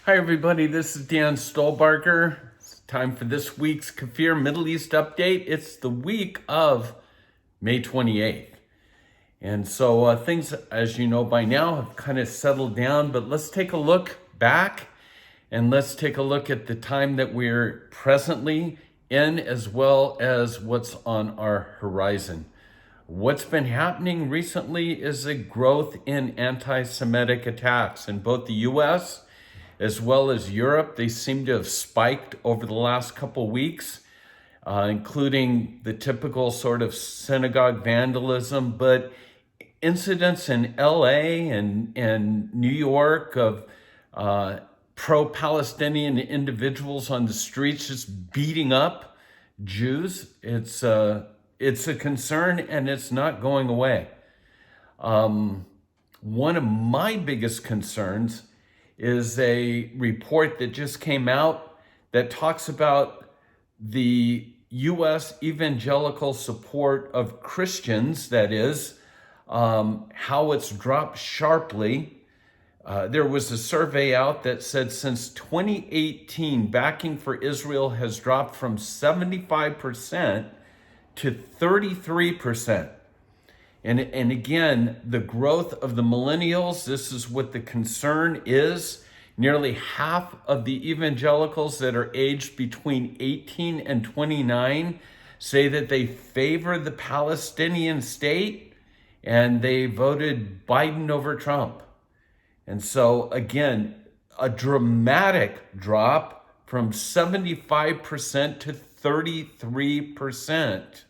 Hi, everybody. This is Dan Stolbarger. It's time for this week's KFIR Middle East update. It's the week of May 28th. And so things, as you know by now, have kind of settled down. But let's take a look back and let's take a look at the time that we're presently in, as well as what's on our horizon. What's been happening recently is a growth in anti-Semitic attacks in both the U.S. as well as Europe. They seem to have spiked over the last couple weeks, including the typical sort of synagogue vandalism, but incidents in LA and New York of pro-Palestinian individuals on the streets just beating up Jews. It's a concern, and it's not going away. One of my biggest concerns is a report that just came out that talks about the U.S. evangelical support of Christians, that is, how it's dropped sharply. There was a survey out that said since 2018, backing for Israel has dropped from 75% to 33%. And again, the growth of the millennials, this is what the concern is. Nearly half of the evangelicals that are aged between 18 and 29 say that they favor the Palestinian state, and they voted Biden over Trump. And so again, a dramatic drop from 75% to 33%.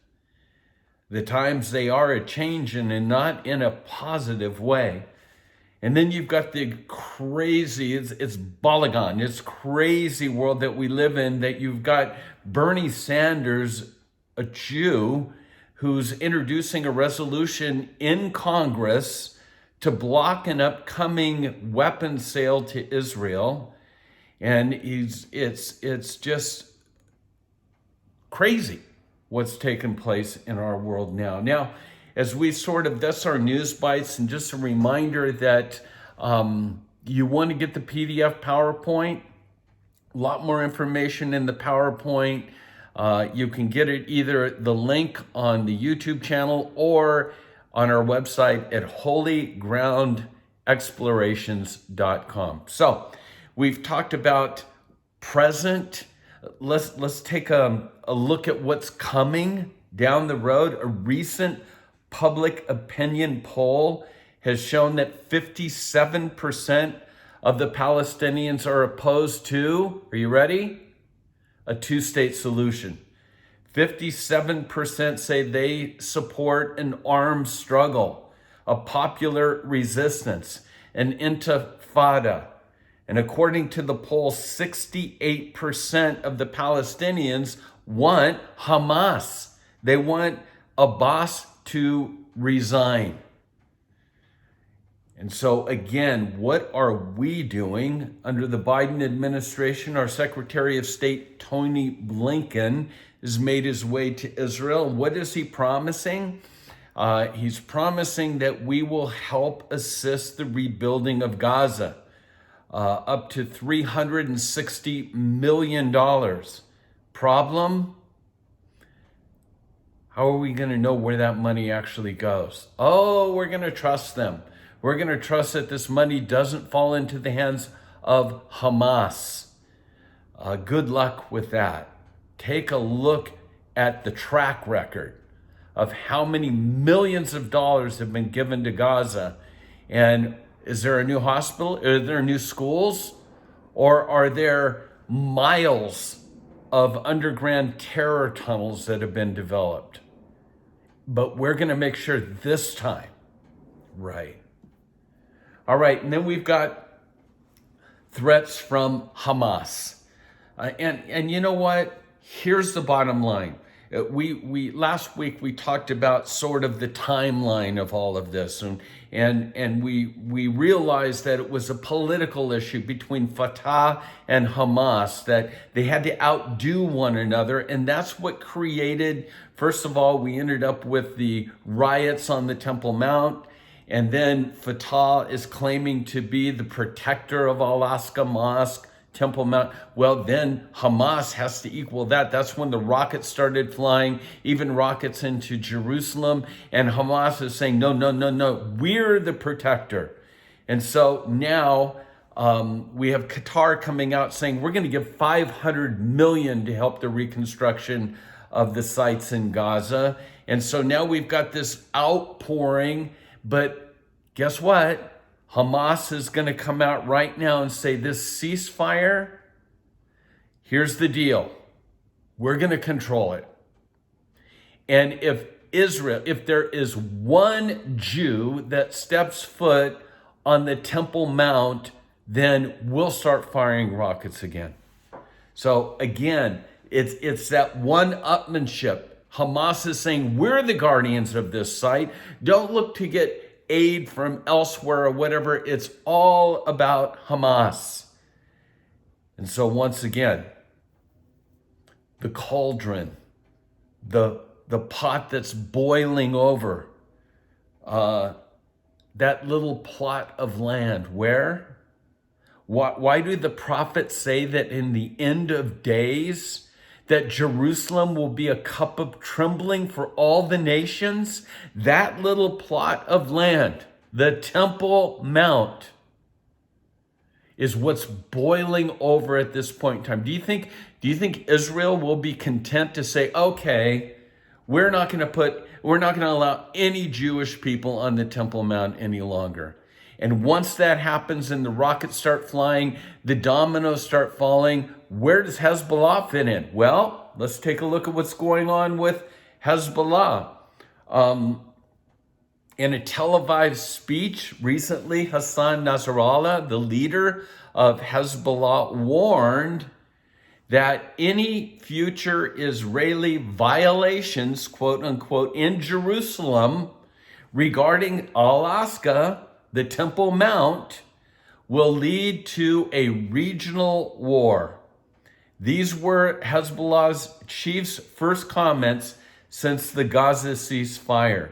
The times they are a-changing, and not in a positive way. And then you've got the crazy, it's Balagan, it's crazy world that we live in, that you've got Bernie Sanders, a Jew, who's introducing a resolution in Congress to block an upcoming weapons sale to Israel. And it's just crazy what's taken place in our world now. Now, as we that's our news bites, and just a reminder that you want to get the PDF PowerPoint, a lot more information in the PowerPoint. You can get it either the link on the YouTube channel or on our website at holygroundexplorations.com. So we've talked about present. Let's take a look at what's coming down the road. A recent public opinion poll has shown that 57% of the Palestinians are opposed to, are you ready? A two-state solution. 57% say they support an armed struggle, a popular resistance, an intifada. And according to the poll, 68% of the Palestinians want Hamas. They want Abbas to resign. And so again, what are we doing under the Biden administration? Our Secretary of State, Tony Blinken, has made his way to Israel. What is he promising? He's promising that we will help assist the rebuilding of Gaza. Up to $360 million. Problem? How are we going to know where that money actually goes? Oh, we're going to trust them. We're going to trust that this money doesn't fall into the hands of Hamas. Good luck with that. Take a look at the track record of how many millions of dollars have been given to Gaza. And is there a new hospital? Are there new schools? Or are there miles of underground terror tunnels that have been developed? But we're going to make sure this time, right? All right, and then we've got threats from Hamas. And you know what? Here's the bottom line. We last week we talked about sort of the timeline of all of this, and we realized that it was a political issue between Fatah and Hamas, that they had to outdo one another, and that's what created, first of all, we ended up with the riots on the Temple Mount, And then Fatah is claiming to be the protector of Al-Aqsa Mosque, Temple Mount. Well, then Hamas has to equal that. That's when the rockets started flying, even rockets into Jerusalem. And Hamas is saying, no, no, no, no, we're the protector. And so now we have Qatar coming out saying, we're going to give $500 million to help the reconstruction of the sites in Gaza. And so now we've got this outpouring, but guess what? Hamas is going to come out right now and say this ceasefire, here's the deal. We're going to control it. And if there is one Jew that steps foot on the Temple Mount, then we'll start firing rockets again. So again, it's that one-upmanship. Hamas is saying, we're the guardians of this site. Don't look to get aid from elsewhere or whatever. It's all about Hamas. And so once again, the cauldron, the pot that's boiling over, that little plot of land, where? Why do the prophets say that in the end of days, that Jerusalem will be a cup of trembling for all the nations? That little plot of land, the Temple Mount, is what's boiling over at this point in time. Do you think Israel will be content to say, okay, we're not going to allow any Jewish people on the Temple Mount any longer? And once that happens and the rockets start flying, the dominoes start falling, where does Hezbollah fit in? Well, let's take a look at what's going on with Hezbollah. In a televised speech recently, Hassan Nasrallah, the leader of Hezbollah, warned that any future Israeli violations, quote unquote, in Jerusalem regarding Al-Aqsa, the Temple Mount, will lead to a regional war. These were Hezbollah's chief's first comments since the Gaza ceasefire.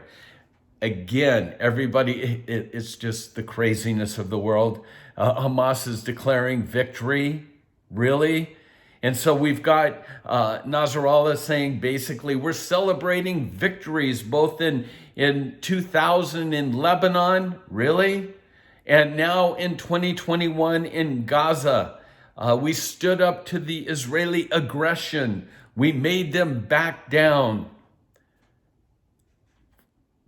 Again, everybody, it's just the craziness of the world. Hamas is declaring victory, really? And so we've got Nasrallah saying basically we're celebrating victories both in 2000 in Lebanon, really? And now in 2021 in Gaza. We stood up to the Israeli aggression. We made them back down.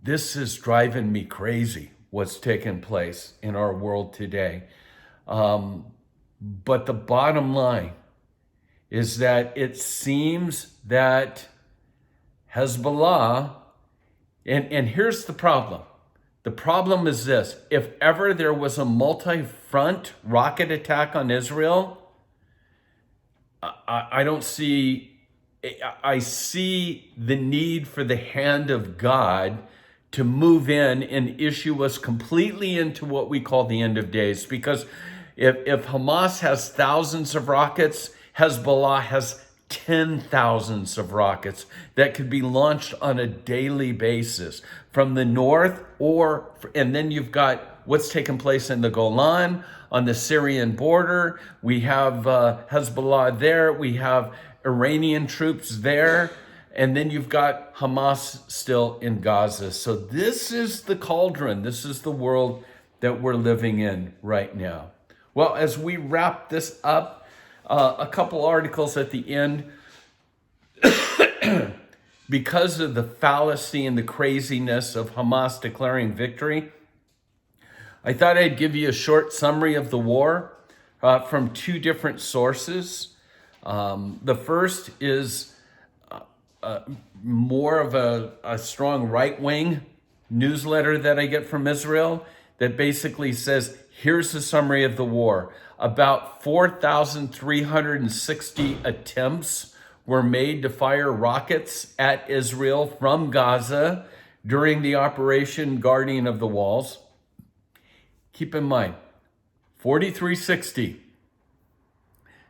This is driving me crazy, what's taking place in our world today. But the bottom line is that it seems that Hezbollah, and here's the problem. The problem is this: if ever there was a multi-front rocket attack on Israel, I see the need for the hand of God to move in and issue us completely into what we call the end of days. Because if Hamas has thousands of rockets, Hezbollah has 10,000s of rockets that could be launched on a daily basis from the north, and then you've got what's taking place in the Golan on the Syrian border. We have Hezbollah there. We have Iranian troops there. And then you've got Hamas still in Gaza. So this is the cauldron. This is the world that we're living in right now. Well, as we wrap this up, a couple articles at the end. Because of the fallacy and the craziness of Hamas declaring victory, I thought I'd give you a short summary of the war from two different sources. The first is more of a strong right-wing newsletter that I get from Israel that basically says, here's the summary of the war. About 4,360 attempts were made to fire rockets at Israel from Gaza during the Operation Guardian of the Walls. Keep in mind, 4,360.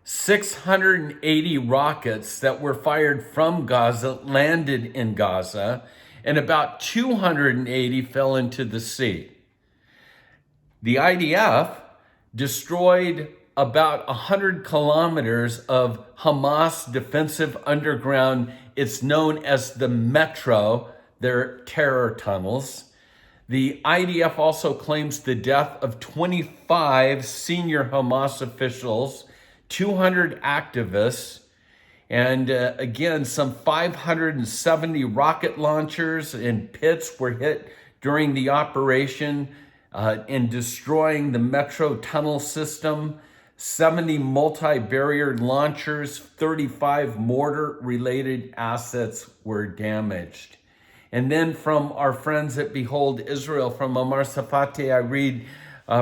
680 rockets that were fired from Gaza landed in Gaza, and about 280 fell into the sea. The IDF destroyed about 100 kilometers of Hamas defensive underground. It's known as the Metro, their terror tunnels. The IDF also claims the death of 25 senior Hamas officials, 200 activists, and again, some 570 rocket launchers and pits were hit during the operation in destroying the Metro tunnel system. 70 multi-barrier launchers, 35 mortar-related assets were damaged. And then from our friends at Behold Israel, from Omar Safate, I read,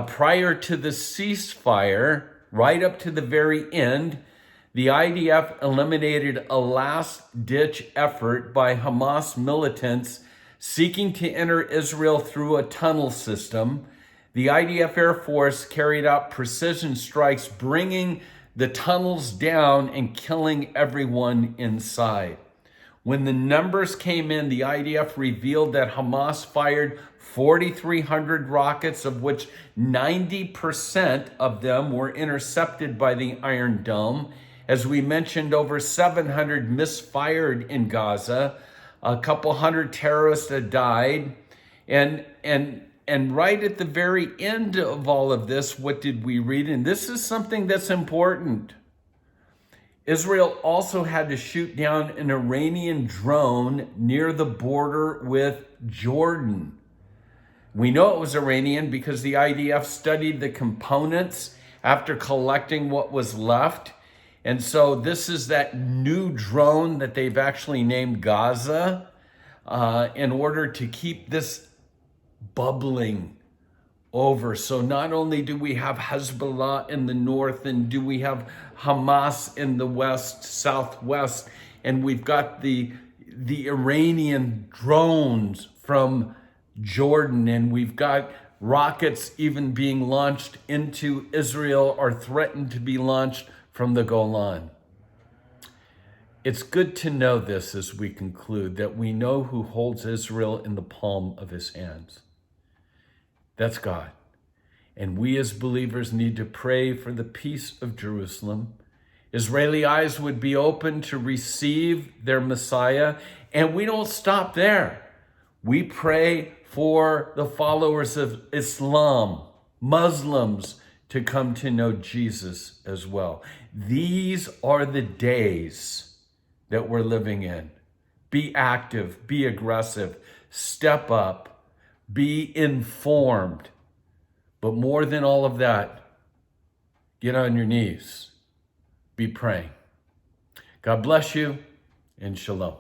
prior to the ceasefire, right up to the very end, the IDF eliminated a last-ditch effort by Hamas militants seeking to enter Israel through a tunnel system. The IDF Air Force carried out precision strikes, bringing the tunnels down and killing everyone inside. When the numbers came in, the IDF revealed that Hamas fired 4,300 rockets, of which 90% of them were intercepted by the Iron Dome. As we mentioned, over 700 misfired in Gaza. A couple hundred terrorists had died. And right at the very end of all of this, what did we read? And this is something that's important. Israel also had to shoot down an Iranian drone near the border with Jordan. We know it was Iranian because the IDF studied the components after collecting what was left. And so this is that new drone that they've actually named Gaza in order to keep this bubbling over. So not only do we have Hezbollah in the north, and do we have Hamas in the west, southwest, and we've got the Iranian drones from Jordan, and we've got rockets even being launched into Israel or threatened to be launched from the Golan. It's good to know this as we conclude, that we know who holds Israel in the palm of his hands. That's God. And we as believers need to pray for the peace of Jerusalem. Israeli eyes would be open to receive their Messiah. And we don't stop there. We pray for the followers of Islam, Muslims, to come to know Jesus as well. These are the days that we're living in. Be active, be aggressive, step up, be informed. But more than all of that, get on your knees, be praying. God bless you, and shalom.